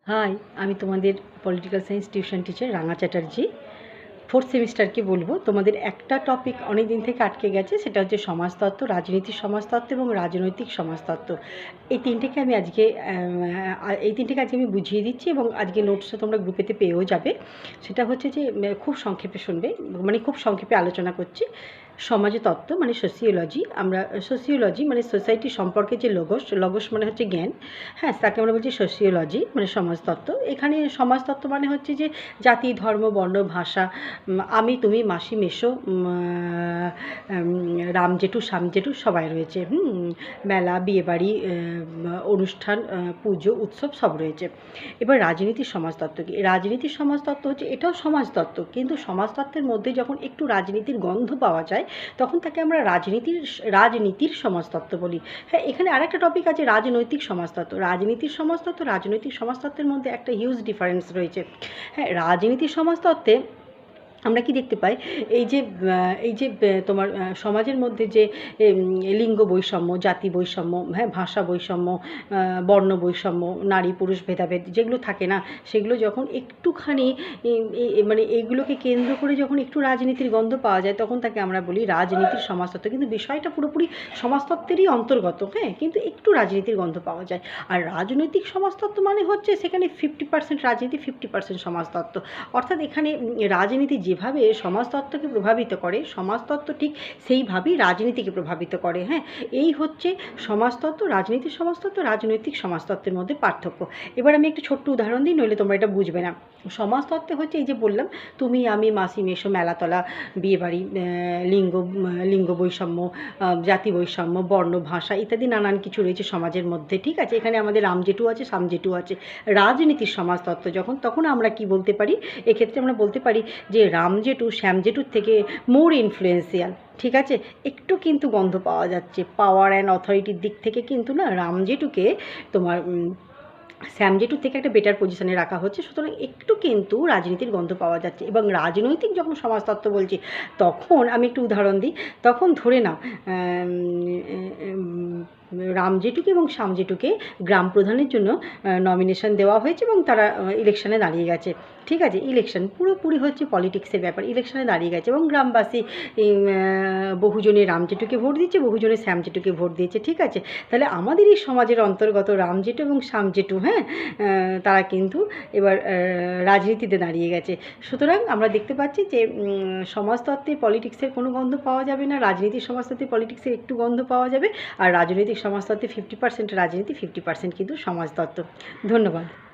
High, আমি তোমাদের political science tuition teacher রাঙা চ্যাটার্জি। ফোর্থ সেমিস্টারকে বলবো তোমাদের একটা টপিক অনেক দিন থেকে আটকে গেছে, সেটা হচ্ছে সমাজতত্ত্ব, রাজনীতির সমাজতত্ত্ব এবং রাজনৈতিক সমাজতত্ত্ব। এই তিনটেকে আমি বুঝিয়ে দিচ্ছি এবং আজকে নোটসটা তোমরা গ্রুপেতে পেয়েও যাবে। সেটা হচ্ছে যে খুব সংক্ষেপে শুনবে, মানে খুব সংক্ষেপে আলোচনা করছি। সমাজতত্ত্ব মানে সোসিওলজি, আমরা সোসিওলজি মানে সোসাইটি সম্পর্কে যে লগস মানে হচ্ছে জ্ঞান, হ্যাঁ, তাকে আমরা বলছি সোসিওলজি মানে সমাজতত্ত্ব। এখানে সমাজতত্ত্ব মানে হচ্ছে যে জাতি, ধর্ম, বর্ণ, ভাষা, আমি, তুমি, মাসি, মেসো, রাম জেঠু, শ্যাম জেঠু সবাই রয়েছে। মেলা, বিয়েবাড়ি, অনুষ্ঠান, পুজো, উৎসব সব রয়েছে। এবার রাজনীতির সমাজতত্ত্ব কী? রাজনীতির সমাজতত্ত্ব হচ্ছে, এটাও সমাজতত্ত্ব, কিন্তু সমাজতত্ত্বের মধ্যে যখন একটু রাজনীতির গন্ধ পাওয়া যায় তখন তাকে আমরা রাজনীতির সমাজতত্ত্ব বলি। হ্যাঁ, এখানে আরেকটা টপিক আছে রাজনৈতিক সমাজতত্ত্ব। রাজনৈতিক সমাজতত্ত্বের মধ্যে একটা হিউজ ডিফারেন্স রয়েছে। হ্যাঁ, রাজনীতির সমাজতত্ত্বে আমরা কি দেখতে পাই, এই যে তোমার সমাজের মধ্যে যে লিঙ্গ বৈষম্য, জাতি বৈষম্য, হ্যাঁ, ভাষা বৈষম্য, বর্ণ বৈষম্য, নারী পুরুষ ভেদাভেদ যেগুলো থাকে না, সেগুলো যখন একটুখানি মানে এইগুলোকে কেন্দ্র করে যখন একটু রাজনীতির গন্ধ পাওয়া যায় তখন তাকে আমরা বলি রাজনীতির সমাজতত্ত্ব। কিন্তু বিষয়টা পুরোপুরি সমাজতত্ত্বেরই অন্তর্গত, হ্যাঁ, কিন্তু একটু রাজনীতির গন্ধ পাওয়া যায়। আর রাজনৈতিক সমাজতত্ত্ব মানে হচ্ছে সেখানে 50% রাজনীতি, 50% সমাজতত্ত্ব। অর্থাৎ এখানে রাজনীতি যেভাবে সমাজতত্ত্বকে প্রভাবিত করে, সমাজতত্ত্ব ঠিক সেইভাবেই রাজনীতিকে প্রভাবিত করে। হ্যাঁ, এই হচ্ছে সমাজতত্ত্ব, রাজনীতির সমাজতত্ত্ব, রাজনৈতিক সমাজতত্ত্বের মধ্যে পার্থক্য। এবার আমি একটা ছোট্ট উদাহরণ দিই, নইলে তোমরা এটা বুঝবে না। সমাজতত্ত্বে হচ্ছে এই যে বললাম, তুমি, আমি, মাসি, মেসো, মেলাতলা, বিয়েবাড়ি, লিঙ্গ বৈষম্য, জাতি বৈষম্য, বর্ণ, ভাষা ইত্যাদি নানান কিছু রয়েছে সমাজের মধ্যে। ঠিক আছে, এখানে আমাদের রাম জেঠু আছে, শ্যাম জেঠু আছে। রাজনীতির সমাজতত্ত্ব তখন আমরা কি বলতে পারি, এক্ষেত্রে আমরা বলতে পারি যে রাম জেঠু শ্যাম জেঠুর থেকে মোর ইনফ্লুয়েন্সিয়াল। ঠিক আছে, একটু কিন্তু গন্ধ পাওয়া যাচ্ছে পাওয়ার অ্যান্ড অথরিটির দিক থেকে, কিন্তু না, রাম জেঠুকে তোমার শ্যাম জেঠুর থেকে একটা বেটার পজিশনে রাখা হচ্ছে। সুতরাং একটু কিন্তু রাজনীতির গন্ধ পাওয়া যাচ্ছে। এবং রাজনৈতিক যখন সমাজতত্ত্ব বলছি তখন আমি একটু উদাহরণ দিই। তখন ধরে নাও রাম জেঠুকে এবং শ্যাম জেঠুকে গ্রাম প্রধানের জন্য নমিনেশন দেওয়া হয়েছে এবং তারা ইলেকশনে দাঁড়িয়ে গেছে। ঠিক আছে, ইলেকশন পুরোপুরি হচ্ছে পলিটিক্সের ব্যাপার। ইলেকশনে দাঁড়িয়ে গেছে এবং গ্রামবাসী বহুজনে রাম জেঠুকে ভোট দিচ্ছে, বহুজনে শ্যাম জেঠুকে ভোট দিয়েছে। ঠিক আছে, তাহলে আমাদের এই সমাজের অন্তর্গত রাম জেঠু এবং শ্যাম জেঠু, হ্যাঁ, তারা কিন্তু এবার রাজনীতিতে দাঁড়িয়ে গেছে। সুতরাং আমরা দেখতে পাচ্ছি যে সমাজতত্ত্বে পলিটিক্সের কোনো গন্ধ পাওয়া যাবে না, রাজনীতির সমাজতত্ত্বে পলিটিক্সের একটু গন্ধ পাওয়া যাবে। আর রাজনৈতিক সমাজতত্ত্বে 50% রাজনীতি, 50% কিন্তু সমাজতত্ত্ব। ধন্যবাদ।